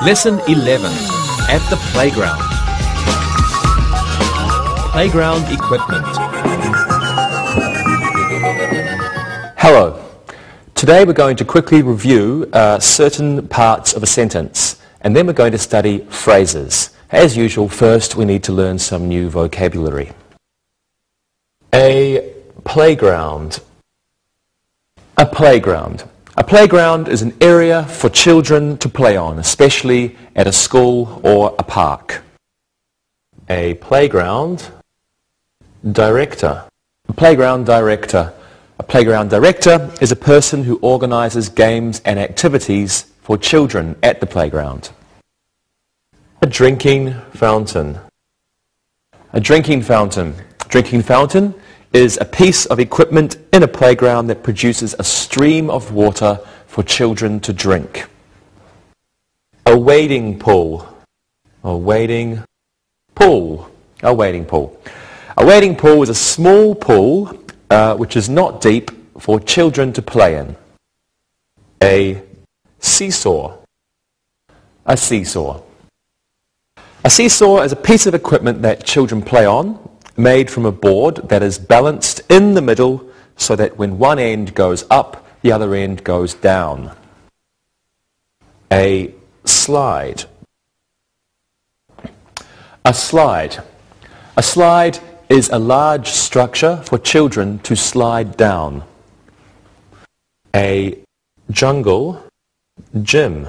Lesson 11. At the playground. Playground equipment. Hello. Today we're going to quickly review certain parts of a sentence, and then we're going to study phrases. As usual, first we need to learn some new vocabulary. A playground. A playground. A playground is an area for children to play on, especially at a school or a park. A playground director. A playground director. A playground director is a person who organizes games and activities for children at the playground. A drinking fountain. A drinking fountain. Drinking fountain is a piece of equipment in a playground that produces a stream of water for children to drink. A wading pool. A wading pool. A wading pool. A wading pool is a small pool which is not deep for children to play in. A seesaw. A seesaw. A seesaw is a piece of equipment that children play on, made from a board that is balanced in the middle so that when one end goes up, the other end goes down. A slide. A slide. A slide is a large structure for children to slide down. A jungle gym.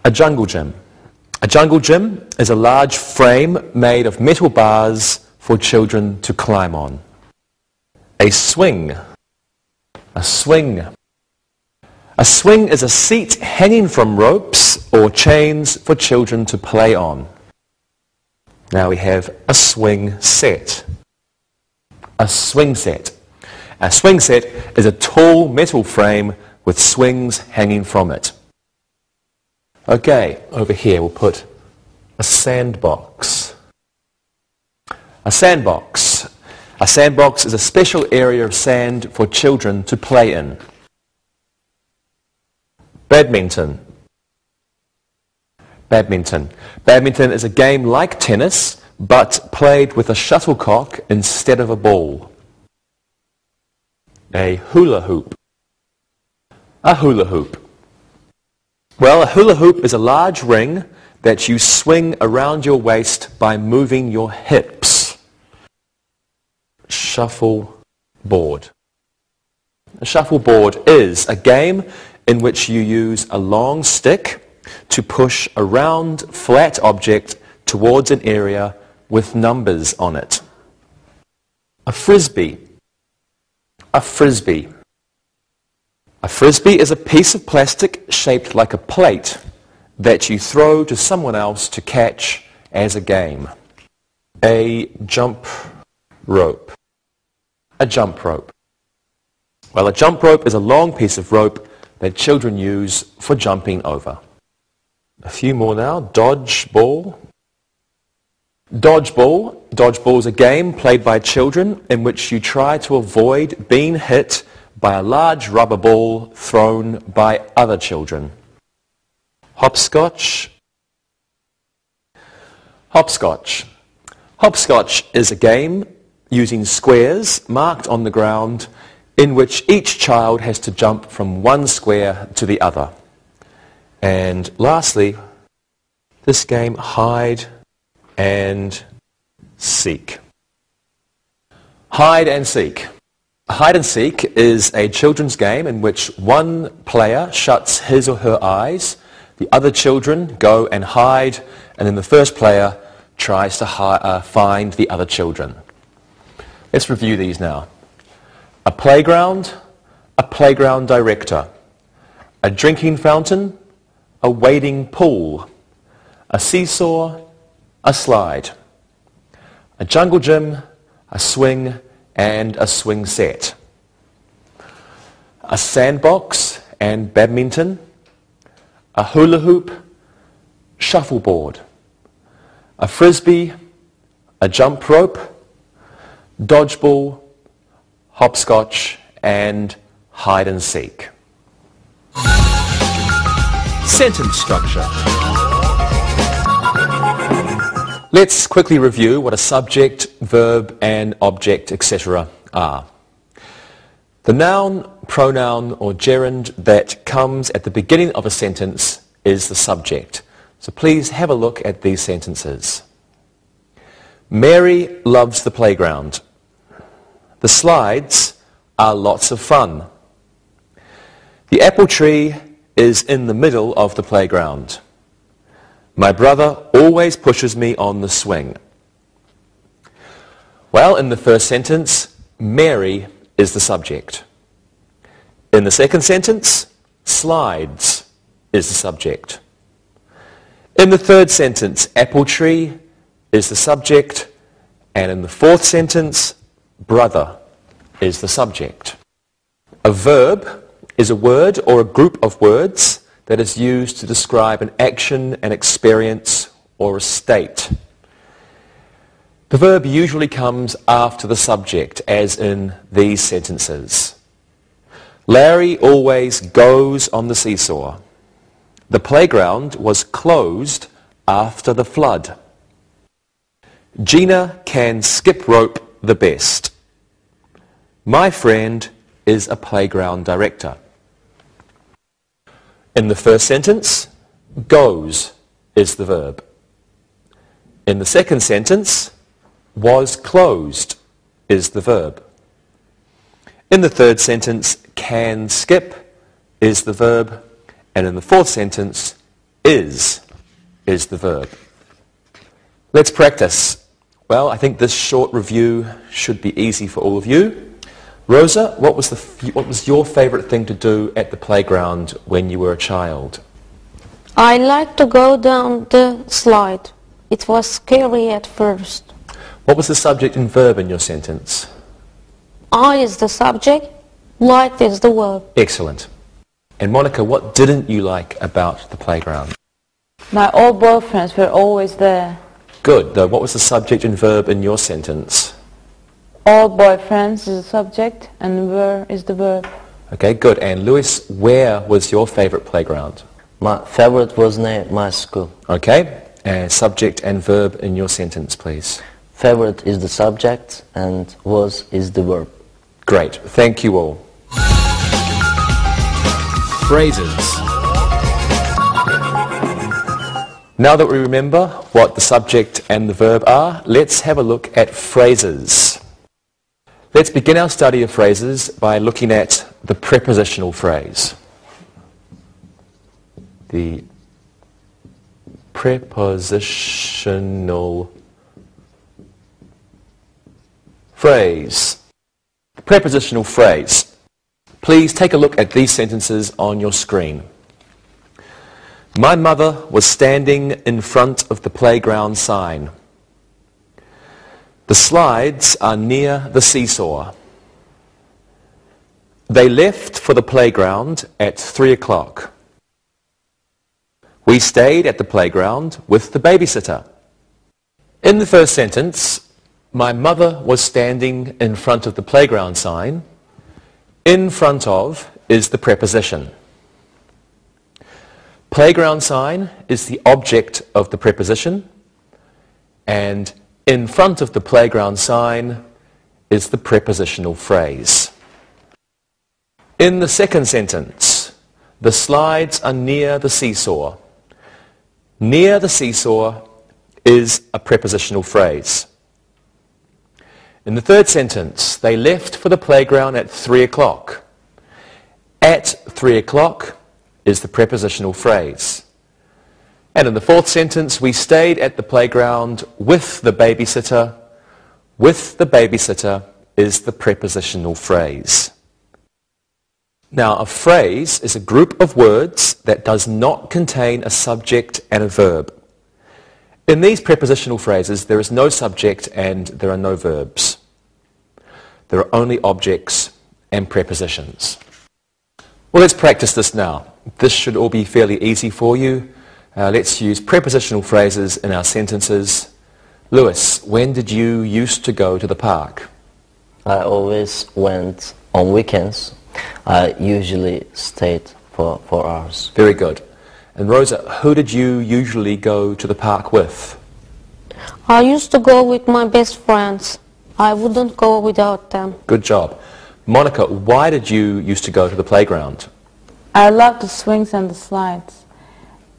A jungle gym. A jungle gym is a large frame made of metal bars for children to climb on. A swing. A swing. A swing is a seat hanging from ropes or chains for children to play on. Now we have a swing set. A swing set. A swing set is a tall metal frame with swings hanging from it. Okay, over here we'll put a sandbox. A sandbox. A sandbox is a special area of sand for children to play in. Badminton. Badminton. Badminton is a game like tennis, but played with a shuttlecock instead of a ball. A hula hoop. A hula hoop. Well, a hula hoop is a large ring that you swing around your waist by moving your hips. Shuffleboard. A shuffleboard is a game in which you use a long stick to push a round, flat object towards an area with numbers on it. A frisbee. A frisbee. A frisbee is a piece of plastic shaped like a plate that you throw to someone else to catch as a game. A jump rope. A jump rope. Well, a jump rope is a long piece of rope that children use for jumping over. A few more now. Dodgeball. Dodgeball. Dodgeball is a game played by children in which you try to avoid being hit by a large rubber ball thrown by other children. Hopscotch. Hopscotch. Hopscotch is a game using squares marked on the ground in which each child has to jump from one square to the other. And lastly, this game, hide and seek. Hide and seek. Hide and seek is a children's game in which one player shuts his or her eyes, the other children go and hide, and then the first player tries to find the other children. Let's review these now. A playground director. A drinking fountain, a wading pool. A seesaw, a slide. A jungle gym, a swing, and a swing set. A sandbox and badminton. A hula hoop, shuffleboard. A frisbee, a jump rope, dodgeball, hopscotch, and hide and seek. Sentence structure. Let's quickly review what a subject, verb and object, etc. are. The noun, pronoun or gerund that comes at the beginning of a sentence is the subject. So please have a look at these sentences. Mary loves the playground. The slides are lots of fun. The apple tree is in the middle of the playground. My brother always pushes me on the swing. Well, in the first sentence, Mary is the subject. In the second sentence, slides is the subject. In the third sentence, apple tree is the subject. And in the fourth sentence, brother is the subject. A verb is a word or a group of words that is used to describe an action, an experience, or a state. The verb usually comes after the subject, as in these sentences. Larry always goes on the seesaw. The playground was closed after the flood. Gina can skip rope the best. My friend is a playground director. In the first sentence, goes is the verb. In the second sentence, was closed is the verb. In the third sentence, can skip is the verb. And in the fourth sentence, is the verb. Let's practice. Well, I think this short review should be easy for all of you. Rosa, what was your favourite thing to do at the playground when you were a child? I liked to go down the slide. It was scary at first. What was the subject and verb in your sentence? I is the subject, liked is the verb. Excellent. And Monica, what didn't you like about the playground? My old boyfriends were always there. Good. Though, what was the subject and verb in your sentence? All boyfriends is the subject and were is the verb. Okay, good. And Lewis, where was your favourite playground? My favorite was near my school. Okay. And subject and verb in your sentence, please. Favorite is the subject and was is the verb. Great. Thank you all. Phrases. Now that we remember what the subject and the verb are, let's have a look at phrases. Let's begin our study of phrases by looking at the prepositional phrase. The prepositional phrase. The prepositional phrase. Please take a look at these sentences on your screen. My mother was standing in front of the playground sign. The slides are near the seesaw. They left for the playground at 3 o'clock. We stayed at the playground with the babysitter. In the first sentence, my mother was standing in front of the playground sign. In front of is the preposition. Playground sign is the object of the preposition, and in front of the playground sign is the prepositional phrase. In the second sentence, the slides are near the seesaw. Near the seesaw is a prepositional phrase. In the third sentence, they left for the playground at 3 o'clock. At 3 o'clock is the prepositional phrase. And in the fourth sentence, we stayed at the playground with the babysitter. With the babysitter is the prepositional phrase. Now, a phrase is a group of words that does not contain a subject and a verb. In these prepositional phrases, there is no subject and there are no verbs. There are only objects and prepositions. Well, let's practice this now. This should all be fairly easy for you. Let's use prepositional phrases in our sentences. Lewis, when did you used to go to the park? I always went on weekends. I usually stayed for 4 hours. Very good. And Rosa, who did you usually go to the park with? I used to go with my best friends. I wouldn't go without them. Good job. Monica, why did you used to go to the playground? I love the swings and the slides,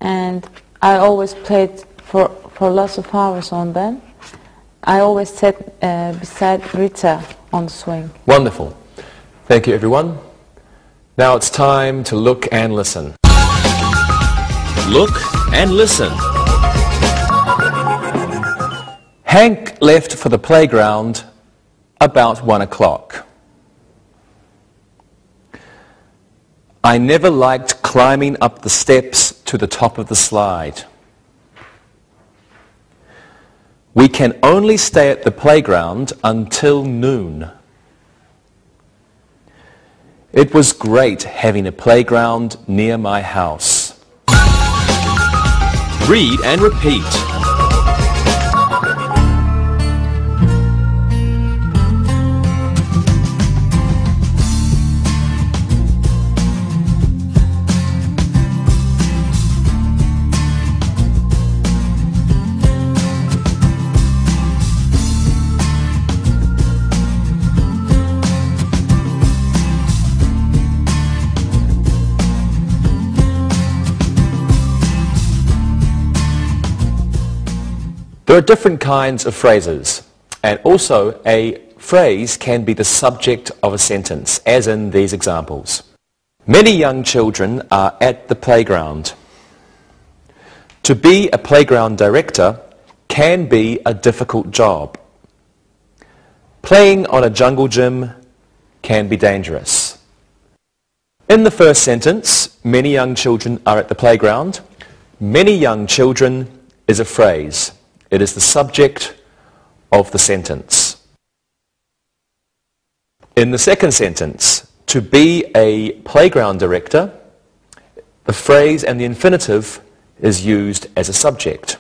and I always played for lots of hours on them. I always sat beside Rita on the swing. Wonderful. Thank you, everyone. Now it's time to look and listen. Look and listen. Hank left for the playground about 1 o'clock. I never liked climbing up the steps to the top of the slide. We can only stay at the playground until noon. It was great having a playground near my house. Read and repeat. There are different kinds of phrases, and also a phrase can be the subject of a sentence, as in these examples. Many young children are at the playground. To be a playground director can be a difficult job. Playing on a jungle gym can be dangerous. In the first sentence, many young children are at the playground. Many young children is a phrase. It is the subject of the sentence. In the second sentence, to be a playground director, the phrase and the infinitive is used as a subject.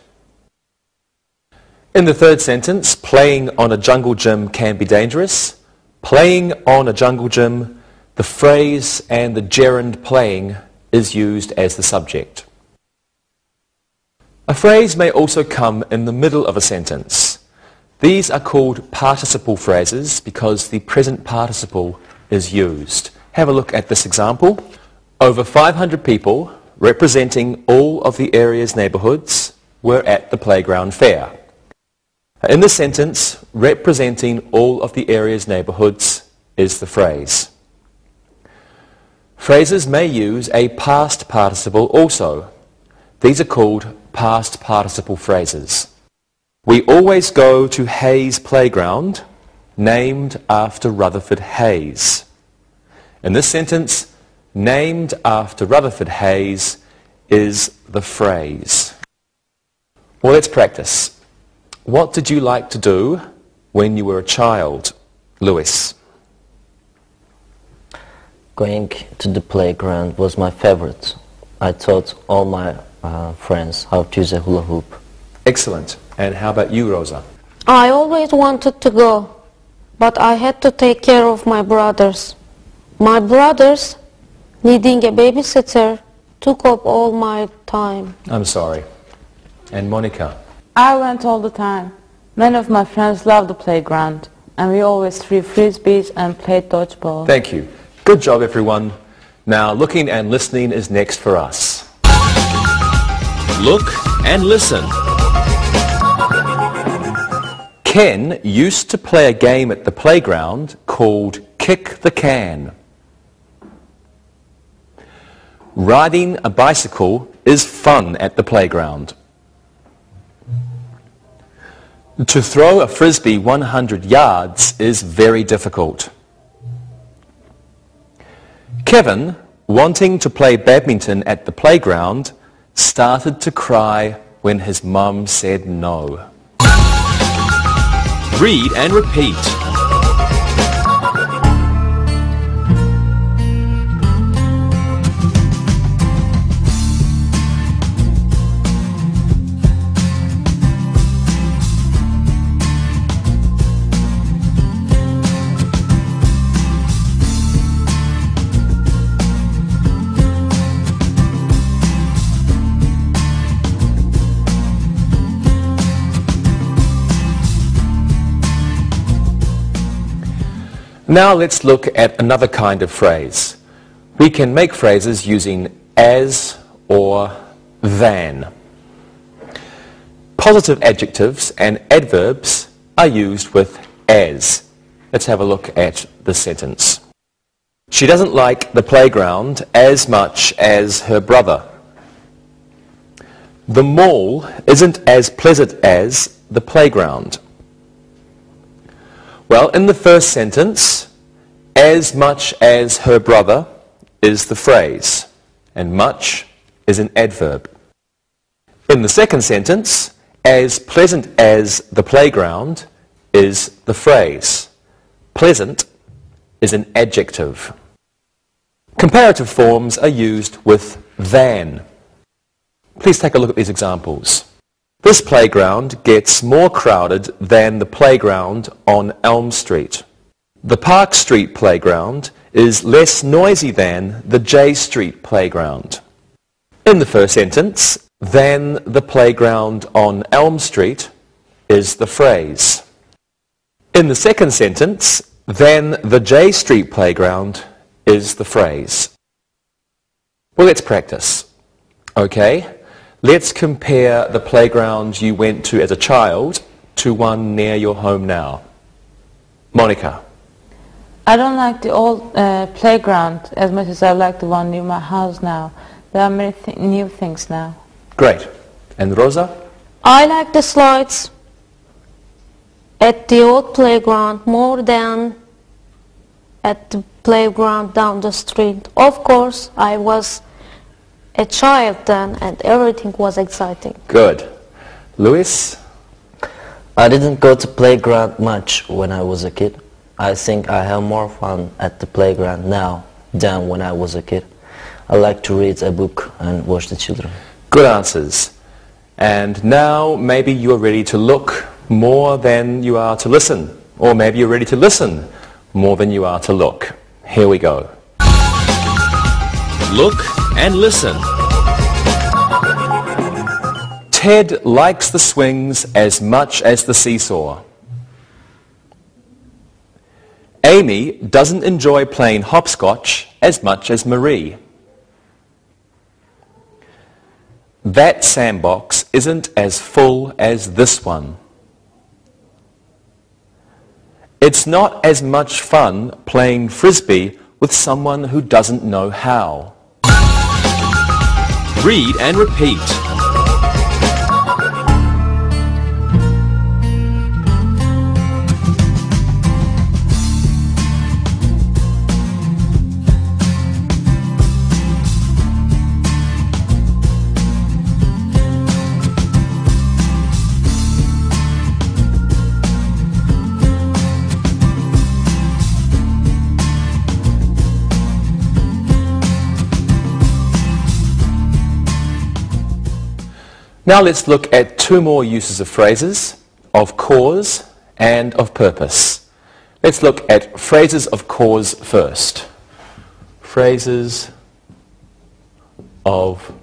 In the third sentence, playing on a jungle gym can be dangerous. Playing on a jungle gym, the phrase and the gerund playing is used as the subject. A phrase may also come in the middle of a sentence. These are called participle phrases because the present participle is used. Have a look at this example. Over 500 people, representing all of the area's neighbourhoods, were at the playground fair. In the sentence, representing all of the area's neighbourhoods is the phrase. Phrases may use a past participle also. These are called past participle phrases. We always go to Hayes Playground, named after Rutherford Hayes. In this sentence, named after Rutherford Hayes is the phrase. Well, let's practice. What did you like to do when you were a child, Lewis? Going to the playground was my favorite. I taught all my friends how to use a hula hoop. Excellent. And how about you, Rosa? I always wanted to go, but I had to take care of my brothers. My brothers, needing a babysitter, took up all my time. I'm sorry. And Monica? I went all the time. Many of my friends loved the playground, and we always threw frisbees and played dodgeball. Thank you. Good job, everyone. Now, looking and listening is next for us. Look and listen. Ken used to play a game at the playground called Kick the Can. Riding a bicycle is fun at the playground. To throw a frisbee 100 yards is very difficult. Kevin, wanting to play badminton at the playground, started to cry when his mum said no. Read and repeat. Now let's look at another kind of phrase. We can make phrases using as or than. Positive adjectives and adverbs are used with as. Let's have a look at the sentence. She doesn't like the playground as much as her brother. The mall isn't as pleasant as the playground. Well, in the first sentence, as much as her brother is the phrase, and much is an adverb. In the second sentence, as pleasant as the playground is the phrase. Pleasant is an adjective. Comparative forms are used with than. Please take a look at these examples. This playground gets more crowded than the playground on Elm Street. The Park Street playground is less noisy than the J Street playground. In the first sentence, than the playground on Elm Street is the phrase. In the second sentence, than the J Street playground is the phrase. Well, let's practice. Okay, let's compare the playground you went to as a child to one near your home now. Monica. I don't like the old playground as much as I like the one near my house now. There are many new things now. Great. And Rosa? I like the slides at the old playground more than at the playground down the street. Of course, I was a child then and everything was exciting. Good. Luis? I didn't go to playground much when I was a kid. I think I have more fun at the playground now than when I was a kid. I like to read a book and watch the children. Good answers. And now maybe you're ready to look more than you are to listen. Or maybe you're ready to listen more than you are to look. Here we go. Look and listen. Ted likes the swings as much as the seesaw. Amy doesn't enjoy playing hopscotch as much as Marie. That sandbox isn't as full as this one. It's not as much fun playing frisbee with someone who doesn't know how. Read and repeat. Now let's look at two more uses of phrases, of cause and of purpose. Let's look at phrases of cause first. Phrases of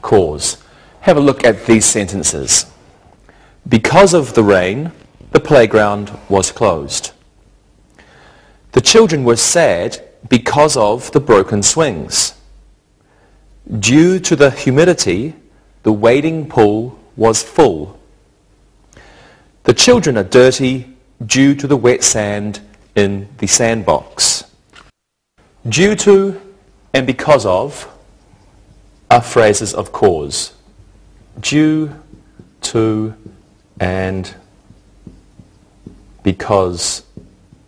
cause. Have a look at these sentences. Because of the rain, the playground was closed. The children were sad because of the broken swings. Due to the humidity, the wading pool was full. The children are dirty due to the wet sand in the sandbox. Due to and because of are phrases of cause. Due to and because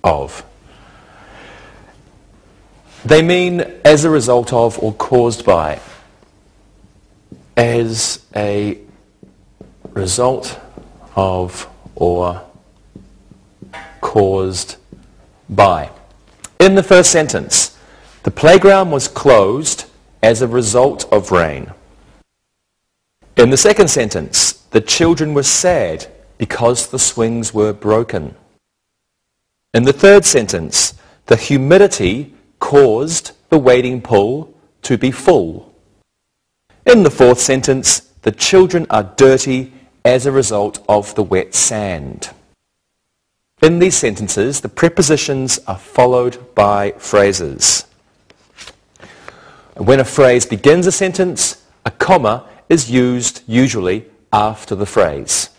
of. They mean as a result of or caused by. As a result of or caused by. In the first sentence, the playground was closed as a result of rain. In the second sentence, the children were sad because the swings were broken. In the third sentence, the humidity caused the wading pool to be full. In the fourth sentence, the children are dirty as a result of the wet sand. In these sentences, the prepositions are followed by phrases. When a phrase begins a sentence, a comma is used usually after the phrase.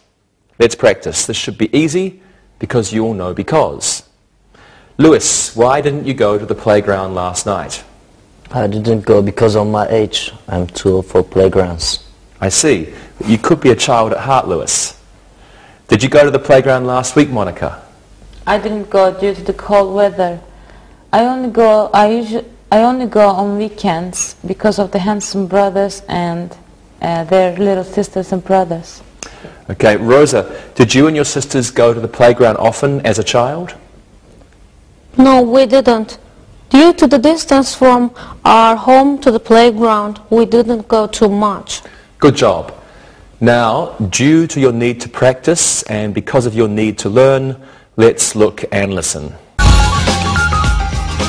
Let's practice. This should be easy because you all know because. Lewis, why didn't you go to the playground last night? I didn't go because of my age. I'm too old for playgrounds. I see. You could be a child at heart, Lewis. Did you go to the playground last week, Monica? I didn't go due to the cold weather. I only go on weekends because of the handsome brothers and their little sisters and brothers. Okay, Rosa, did you and your sisters go to the playground often as a child? No, we didn't. Due to the distance from our home to the playground, we didn't go too much. Good job. Now, due to your need to practice and because of your need to learn, let's look and listen.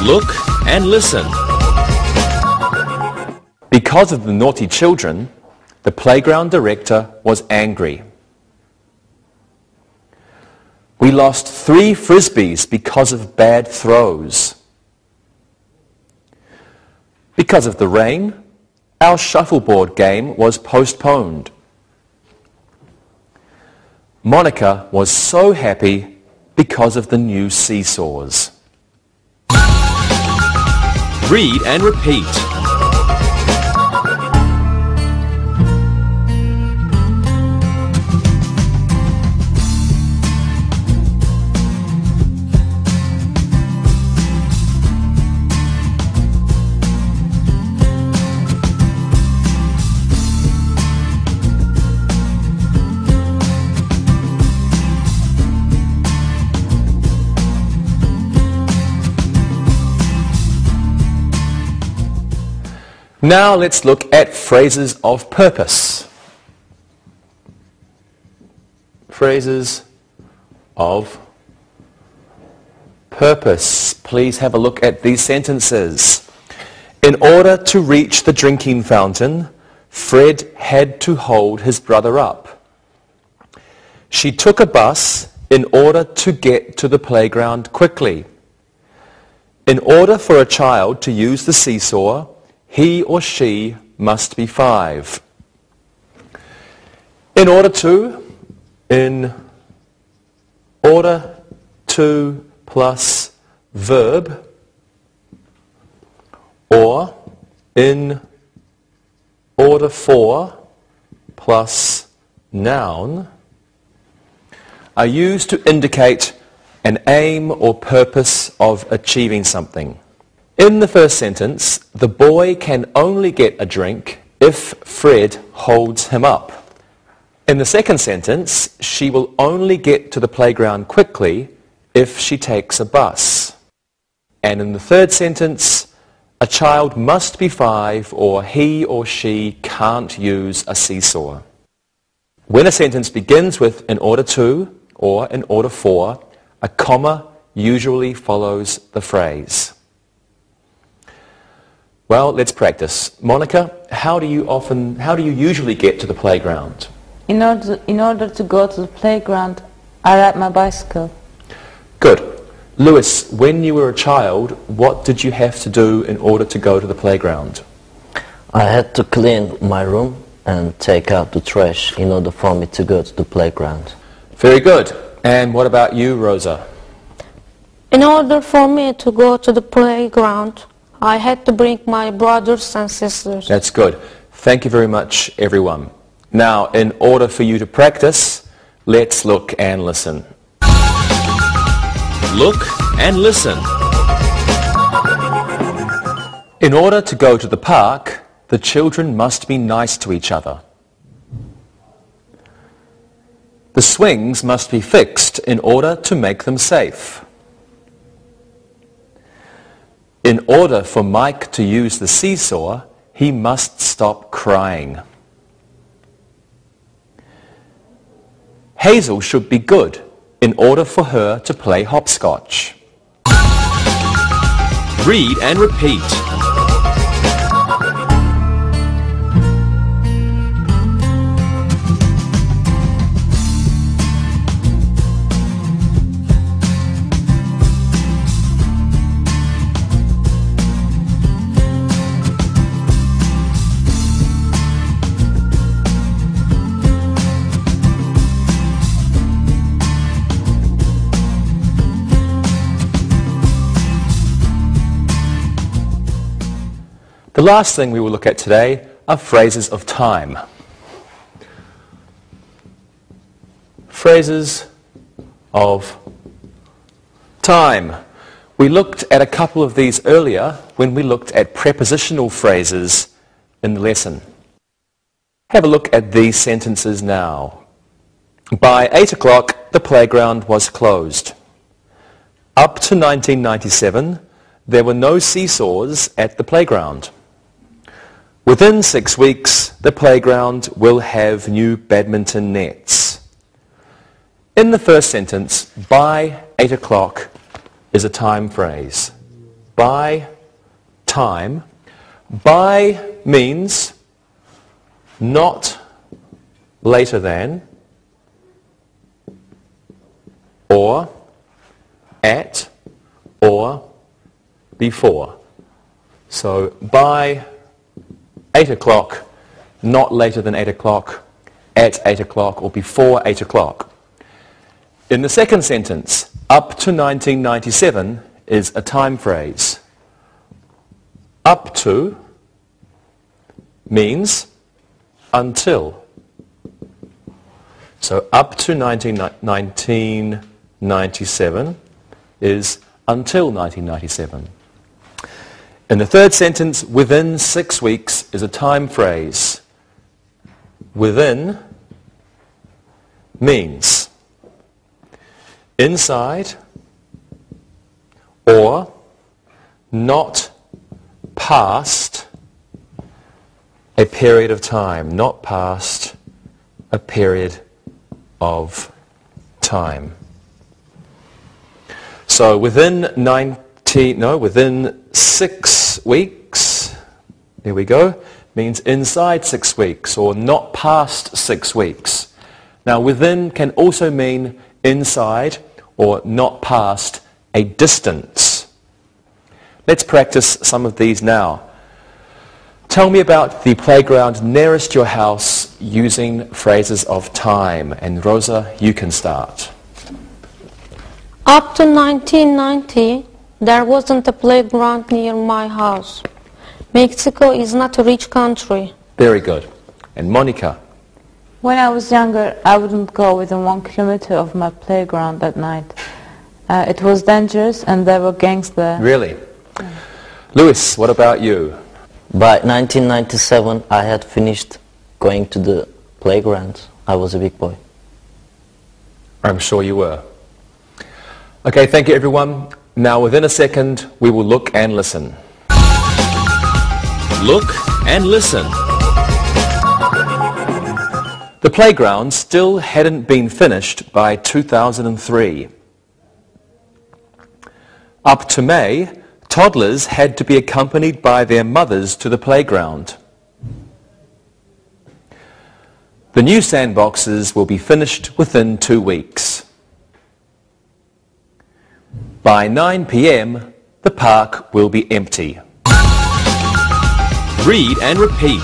Look and listen. Because of the naughty children, the playground director was angry. We lost 3 frisbees because of bad throws. Because of the rain, our shuffleboard game was postponed. Monica was so happy because of the new seesaws. Read and repeat. Now let's look at phrases of purpose. Phrases of purpose. Please have a look at these sentences. In order to reach the drinking fountain, Fred had to hold his brother up. She took a bus in order to get to the playground quickly. In order for a child to use the seesaw, he or she must be 5. In order to plus verb, or in order for plus noun are used to indicate an aim or purpose of achieving something. In the first sentence, the boy can only get a drink if Fred holds him up. In the second sentence, she will only get to the playground quickly if she takes a bus. And in the third sentence, a child must be 5 or he or she can't use a seesaw. When a sentence begins with in order to or in order for, a comma usually follows the phrase. Well, let's practice. Monica, how do you usually get to the playground? In order to go to the playground, I ride my bicycle. Good. Lewis, when you were a child, what did you have to do in order to go to the playground? I had to clean my room and take out the trash in order for me to go to the playground. Very good. And what about you, Rosa? In order for me to go to the playground, I had to bring my brothers and sisters. That's good. Thank you very much, everyone. Now, in order for you to practice, let's look and listen. Look and listen. In order to go to the park, the children must be nice to each other. The swings must be fixed in order to make them safe. In order for Mike to use the seesaw, he must stop crying. Hazel should be good in order for her to play hopscotch. Read and repeat. The last thing we will look at today are phrases of time. Phrases of time. We looked at a couple of these earlier when we looked at prepositional phrases in the lesson. Have a look at these sentences now. By 8 o'clock, the playground was closed. Up to 1997, there were no seesaws at the playground. Within 6 weeks, the playground will have new badminton nets. In the first sentence, by 8 o'clock is a time phrase. By, time. By means not later than, or at, or before. So by 8 o'clock, not later than 8 o'clock, at 8 o'clock, or before 8 o'clock. In the second sentence, up to 1997 is a time phrase. Up to means until. So up to 1997 is until 1997. In the third sentence, within 6 weeks is a time phrase. Within means inside or not past a period of time. Not past a period of time. So within 6 weeks, there we go, means inside 6 weeks or not past 6 weeks. Now within can also mean inside or not past a distance. Let's practice some of these now. Tell me about the playground nearest your house using phrases of time. And Rosa, you can start. Up to 1990, there wasn't a playground near my house. Mexico is not a rich country. Very good. And Monica? When I was younger, I wouldn't go within 1 kilometer of my playground at night. It was dangerous and there were gangs there. Really? Yeah. Louis, what about you? By 1997, I had finished going to the playground. I was a big boy. I'm sure you were. Okay, thank you everyone. Now within a second, we will look and listen. Look and listen. The playground still hadn't been finished by 2003. Up to May, toddlers had to be accompanied by their mothers to the playground. The new sandboxes will be finished within 2 weeks. By 9 p.m., the park will be empty. Read and repeat.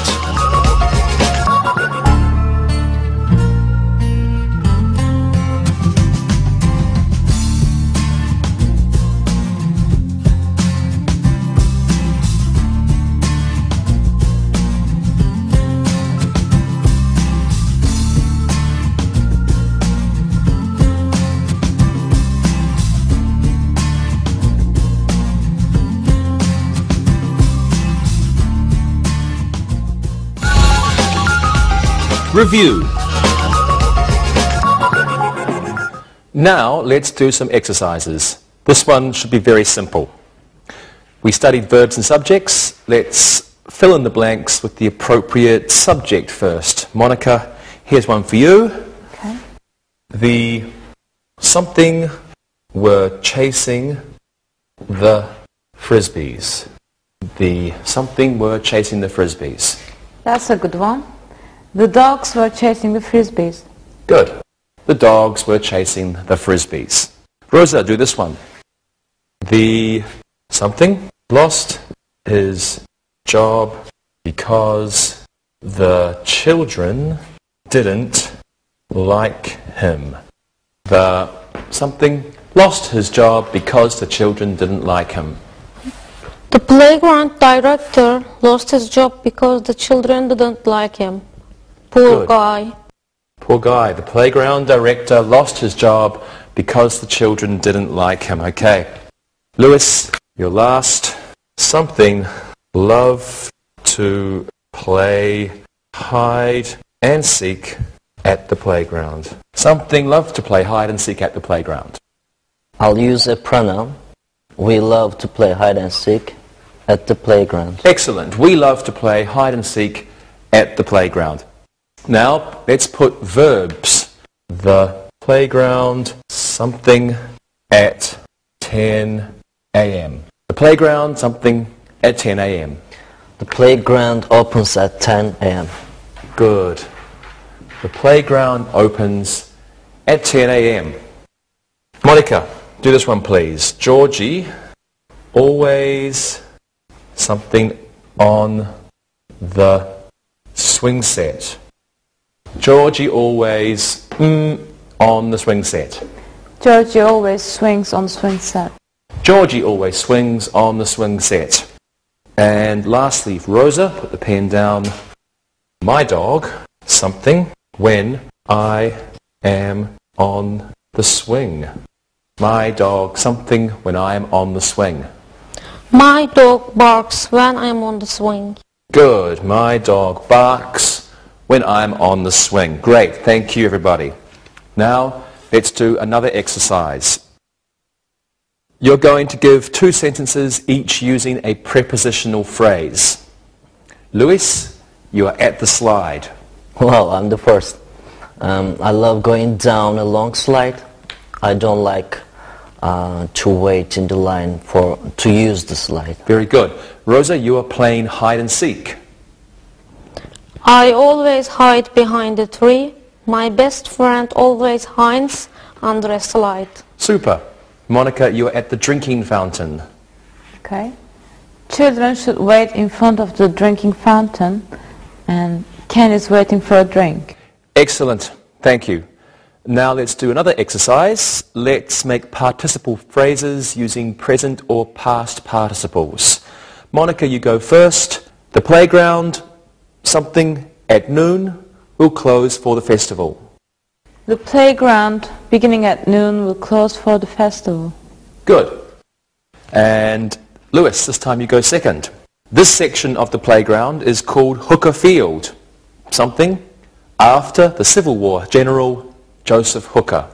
Review. Now let's do some exercises. This one should be very simple. We studied verbs and subjects. Let's fill in the blanks with the appropriate subject first. Monica, here's one for you. Okay. The something were chasing the frisbees. The something were chasing the frisbees. That's a good one. The dogs were chasing the frisbees. Good. The dogs were chasing the frisbees. Rosa, do this one. The something lost his job because the children didn't like him. The something lost his job because the children didn't like him. The playground director lost his job because the children didn't like him. Poor Good. guy. Poor guy. The playground director lost his job because the children didn't like him. Okay. Lewis, your last. Something love to play hide and seek at the playground. Something love to play hide and seek at the playground. I'll use a pronoun. We love to play hide and seek at the playground. Excellent. We love to play hide and seek at the playground. Now, let's put verbs. The playground, something at 10 a.m. The playground, something at 10 a.m. The playground opens at 10 a.m. Good. The playground opens at 10 a.m. Monica, do this one please. Georgie, always something on the swing set. Georgie always on the swing set. Georgie always swings on the swing set. Georgie always swings on the swing set. And lastly, Rosa, put the pen down. My dog, something when I am on the swing. My dog, something when I am on the swing. My dog barks when I'm on the swing. Good. My dog barks when I'm on the swing. Great. Thank you, everybody. Now, let's do another exercise. You're going to give 2 sentences, each using a prepositional phrase. Lewis, you are at the slide. Well, I'm the first. I love going down a long slide. I don't like to wait in the line to use the slide. Very good. Rosa, you are playing hide and seek. I always hide behind a tree. My best friend always hides under a slide. Super. Monica, you are at the drinking fountain. Okay. Children should wait in front of the drinking fountain, and Ken is waiting for a drink. Excellent. Thank you. Now let's do another exercise. Let's make participle phrases using present or past participles. Monica, you go first. The playground, something at noon, will close for the festival. The playground, beginning at noon, will close for the festival. Good. And Lewis, this time you go second. This section of the playground is called Hooker Field. Something after the Civil War General Joseph Hooker.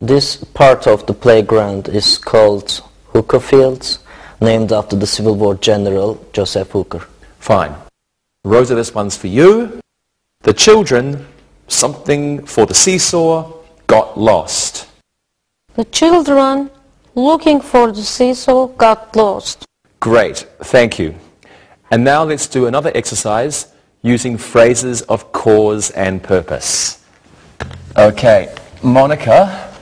This part of the playground is called Hooker Fields, named after the Civil War General Joseph Hooker. Fine. Rosa, this one's for you. The children, something for the seesaw, got lost. The children looking for the seesaw got lost. Great, thank you. And now let's do another exercise using phrases of cause and purpose. Okay, Monica,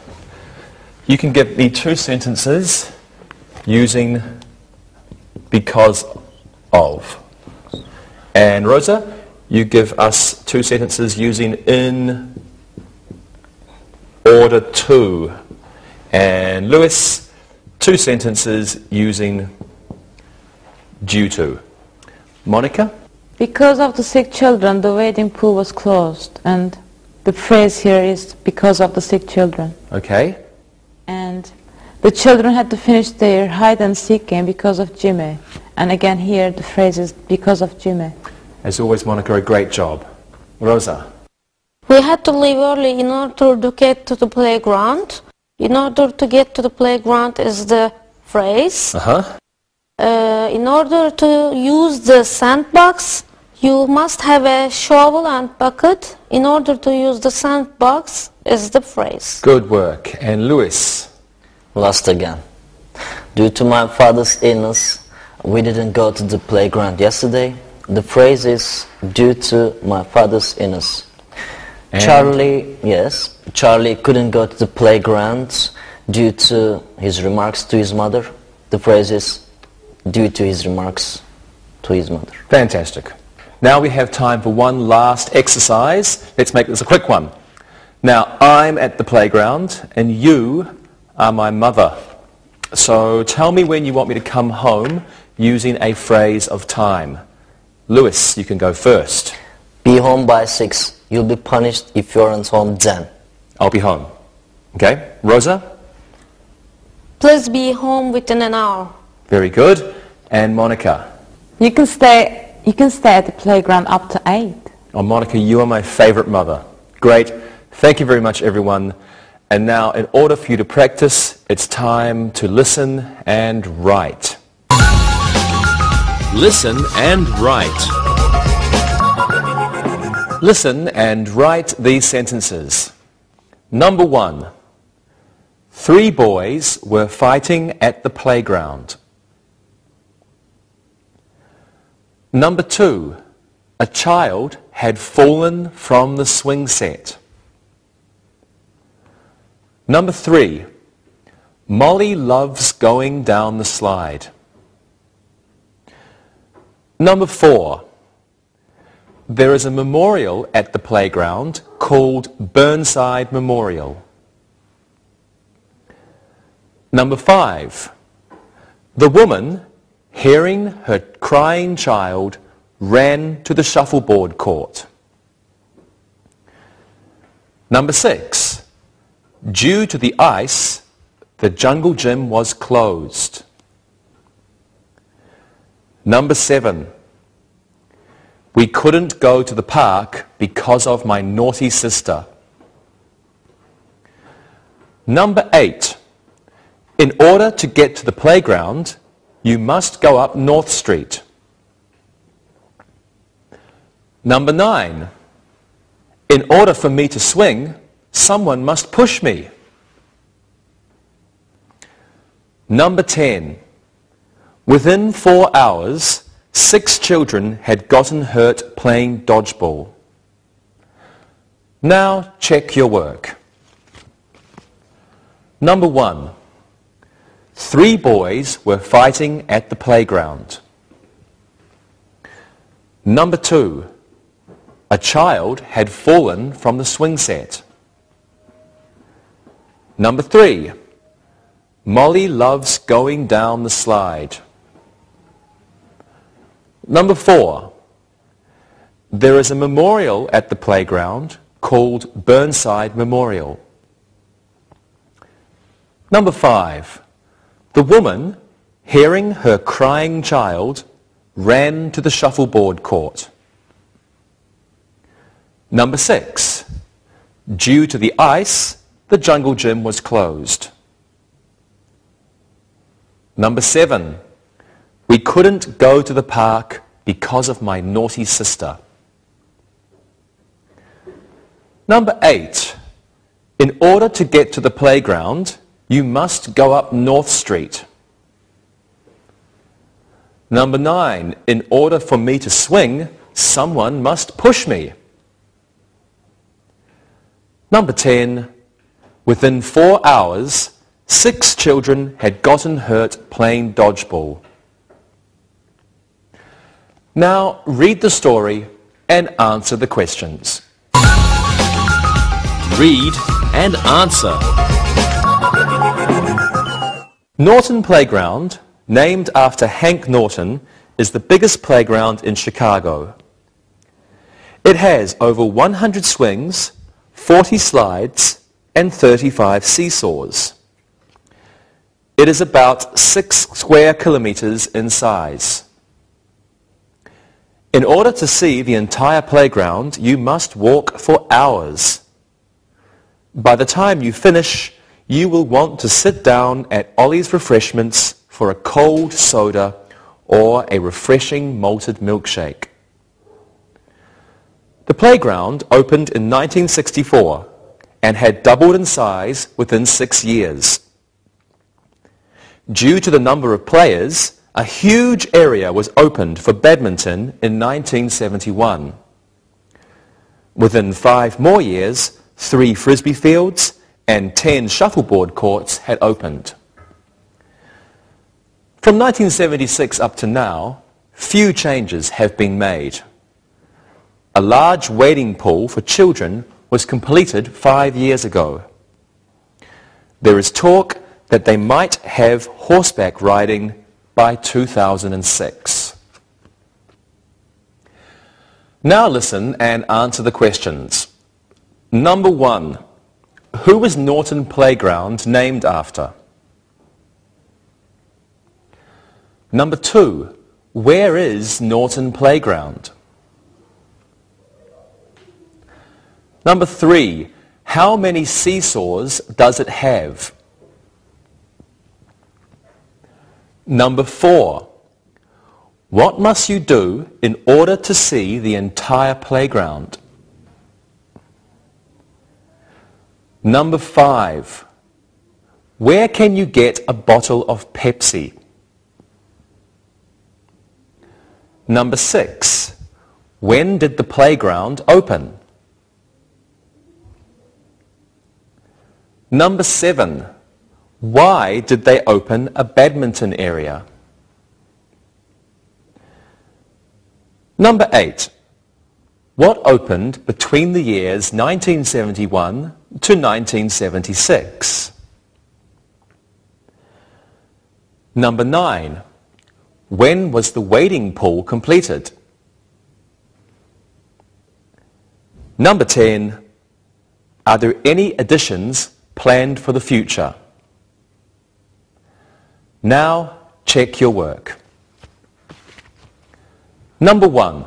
you can give me 2 sentences using because of. And Rosa, you give us 2 sentences using in order to. And Lewis, 2 sentences using due to. Monica? Because of the sick children, the wading pool was closed. And the phrase here is because of the sick children. Okay. And the children had to finish their hide and seek game because of Jimmy. And again here the phrase is because of Jimmy. As always, Monica, a great job. Rosa? We had to leave early in order to get to the playground. In order to get to the playground is the phrase. In order to use the sandbox, you must have a shovel and bucket. In order to use the sandbox is the phrase. Good work. And Lewis? Lost again. Due to my father's illness, we didn't go to the playground yesterday. The phrase is due to my father's illness. And Charlie couldn't go to the playground due to his remarks to his mother. The phrase is due to his remarks to his mother. Fantastic. Now we have time for one last exercise. Let's make this a quick one. Now, I'm at the playground and you are my mother. So tell me when you want me to come home using a phrase of time. Lewis, you can go first. Be home by 6. You'll be punished if you aren't home then. I'll be home. Okay, Rosa? Please be home within an hour. Very good. And Monica? You can stay at the playground up to 8. Oh, Monica, you are my favorite mother. Great. Thank you very much, everyone. And now, in order for you to practice, it's time to listen and write. Listen and write. Listen and write these sentences. Number 1. 3 boys were fighting at the playground. Number 2. A child had fallen from the swing set. Number 3. Molly loves going down the slide. Number 4. There is a memorial at the playground called Burnside Memorial. Number 5. The woman, hearing her crying child, ran to the shuffleboard court. Number 6. Due to the ice, the jungle gym was closed. Number 7. We couldn't go to the park because of my naughty sister. Number 8. In order to get to the playground, you must go up North Street. Number 9. In order for me to swing, someone must push me. Number 10. Within 4 hours, 6 children had gotten hurt playing dodgeball. Now check your work. Number 1. 3 boys were fighting at the playground. Number 2. A child had fallen from the swing set. Number 3. Molly loves going down the slide. Number 4. There is a memorial at the playground called Burnside Memorial. Number 5. The woman, hearing her crying child, ran to the shuffleboard court. Number 6. Due to the ice, the jungle gym was closed. Number 7. We couldn't go to the park because of my naughty sister. Number 8. In order to get to the playground, you must go up North Street. Number 9. In order for me to swing, someone must push me. Number 10. Within 4 hours, 6 children had gotten hurt playing dodgeball. Now read the story and answer the questions. Read and answer. Norton Playground, named after Hank Norton, is the biggest playground in Chicago. It has over 100 swings, 40 slides, and 35 seesaws. It is about 6 square kilometers in size. In order to see the entire playground, you must walk for hours. By the time you finish, you will want to sit down at Ollie's Refreshments for a cold soda or a refreshing malted milkshake. The playground opened in 1964 and had doubled in size within 6 years. Due to the number of players, a huge area was opened for badminton in 1971. Within 5 more years, 3 frisbee fields and 10 shuffleboard courts had opened. From 1976 up to now, few changes have been made. A large wading pool for children was completed 5 years ago. There is talk that they might have horseback riding by 2006. Now listen and answer the questions. Number 1. Who was Norton Playground named after? Number 2. Where is Norton Playground? Number 3. How many seesaws does it have? Number 4. What must you do in order to see the entire playground? Number 5. Where can you get a bottle of Pepsi? Number 6. When did the playground open? Number 7. Why did they open a badminton area? Number 8. What opened between the years 1971 to 1976? Number 9. When was the wading pool completed? Number 10. Are there any additions planned for the future? Now check your work. Number 1.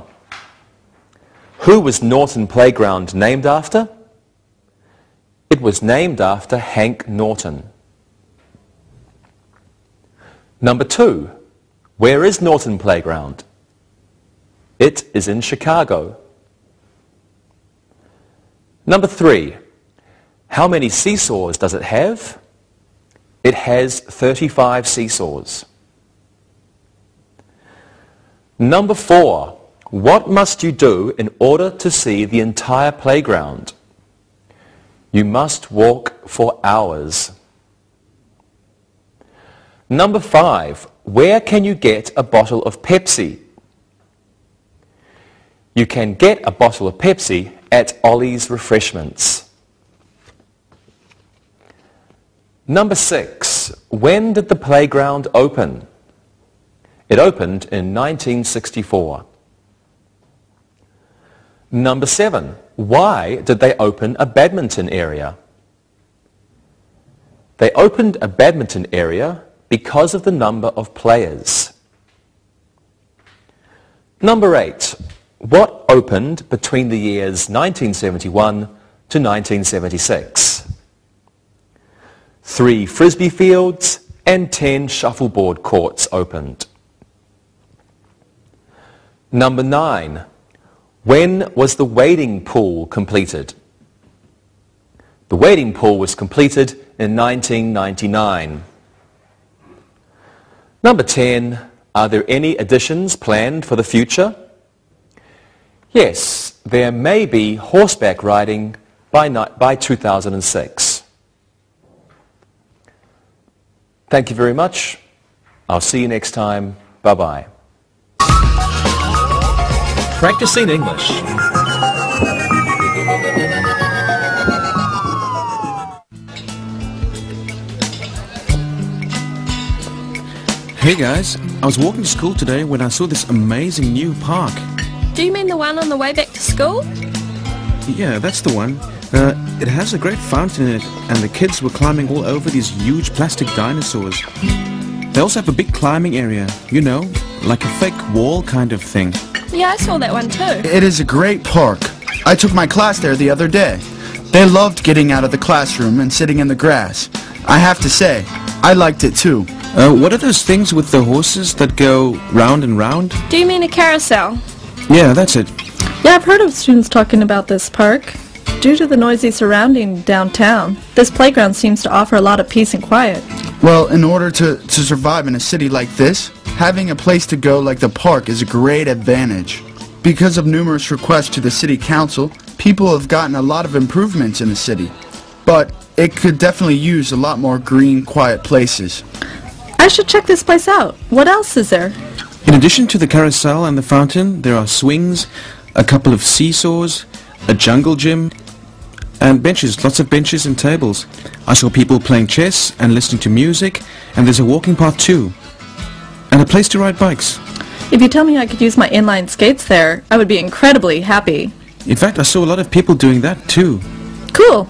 Who was Norton Playground named after? It was named after Hank Norton. Number 2. Where is Norton Playground? It is in Chicago. Number 3. How many seesaws does it have? It has 35 seesaws. Number 4. What must you do in order to see the entire playground? You must walk for hours. Number 5. Where can you get a bottle of Pepsi? You can get a bottle of Pepsi at Ollie's Refreshments. Number 6. When did the playground open? It opened in 1964. Number 7. Why did they open a badminton area? They opened a badminton area because of the number of players. Number 8. What opened between the years 1971 to 1976? 3 frisbee fields and 10 shuffleboard courts opened. Number 9. When was the wading pool completed? The wading pool was completed in 1999. Number 10. Are there any additions planned for the future? Yes, there may be horseback riding by 2006. Thank you very much. I'll see you next time. Bye-bye. Practicing English. Hey guys, I was walking to school today when I saw this amazing new park. Do you mean the one on the way back to school? Yeah, that's the one. It has a great fountain in it, and the kids were climbing all over these huge plastic dinosaurs. They also have a big climbing area, you know, like a fake wall kind of thing. Yeah, I saw that one too. It is a great park. I took my class there the other day. They loved getting out of the classroom and sitting in the grass. I have to say, I liked it too. What are those things with the horses that go round and round? Do you mean a carousel? Yeah, that's it. Yeah, I've heard of students talking about this park. Due to the noisy surrounding downtown, this playground seems to offer a lot of peace and quiet. Well, in order to survive in a city like this, having a place to go like the park is a great advantage. Because of numerous requests to the city council, people have gotten a lot of improvements in the city. But it could definitely use a lot more green, quiet places. I should check this place out. What else is there? In addition to the carousel and the fountain, there are swings, a couple of seesaws, a jungle gym, and benches, lots of benches and tables. I saw people playing chess and listening to music, and there's a walking path too. And and a place to ride bikes. If you tell me I could use my inline skates there, I would be incredibly happy. In fact, I saw a lot of people doing that too. Cool.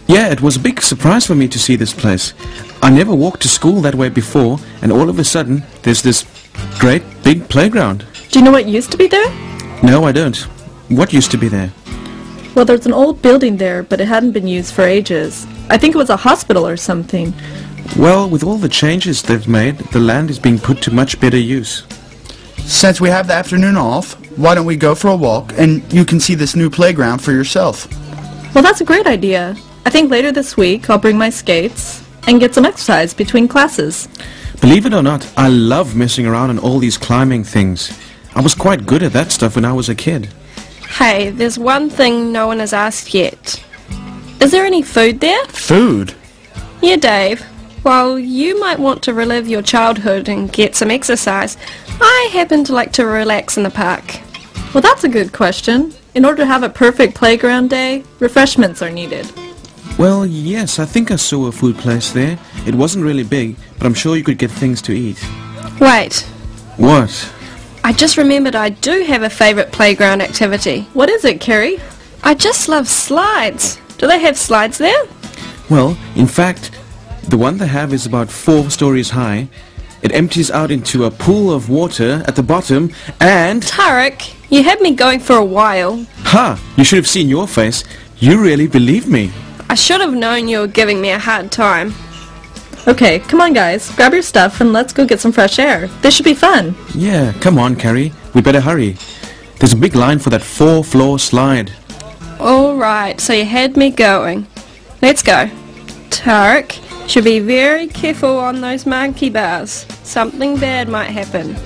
Yeah, it was a big surprise for me to see this place. I never walked to school that way before, and all of a sudden, there's this great big playground. Do you know what used to be there? No, I don't. What used to be there? Well, there's an old building there, but it hadn't been used for ages. I think it was a hospital or something. Well, with all the changes they've made, the land is being put to much better use. Since we have the afternoon off, why don't we go for a walk and you can see this new playground for yourself? Well, that's a great idea. I think later this week I'll bring my skates and get some exercise between classes. Believe it or not, I love messing around on all these climbing things. I was quite good at that stuff when I was a kid. Hey, there's one thing no one has asked yet. Is there any food there? Food? Yeah, Dave. While you might want to relive your childhood and get some exercise, I happen to like to relax in the park. Well, that's a good question. In order to have a perfect playground day, refreshments are needed. Well, yes, I think I saw a food place there. It wasn't really big, but I'm sure you could get things to eat. Wait, What? I just remembered I do have a favourite playground activity. What is it, Carrie? I just love slides. Do they have slides there? Well, in fact, the one they have is about 4 stories high. It empties out into a pool of water at the bottom and... Tarek, you had me going for a while. Ha! You should have seen your face. You really believed me. I should have known you were giving me a hard time. Okay, come on guys, grab your stuff and let's go get some fresh air. This should be fun. Yeah, come on, Carrie. We better hurry. There's a big line for that 4-floor slide. Alright, so you had me going. Let's go. Tarek, should be very careful on those monkey bars. Something bad might happen.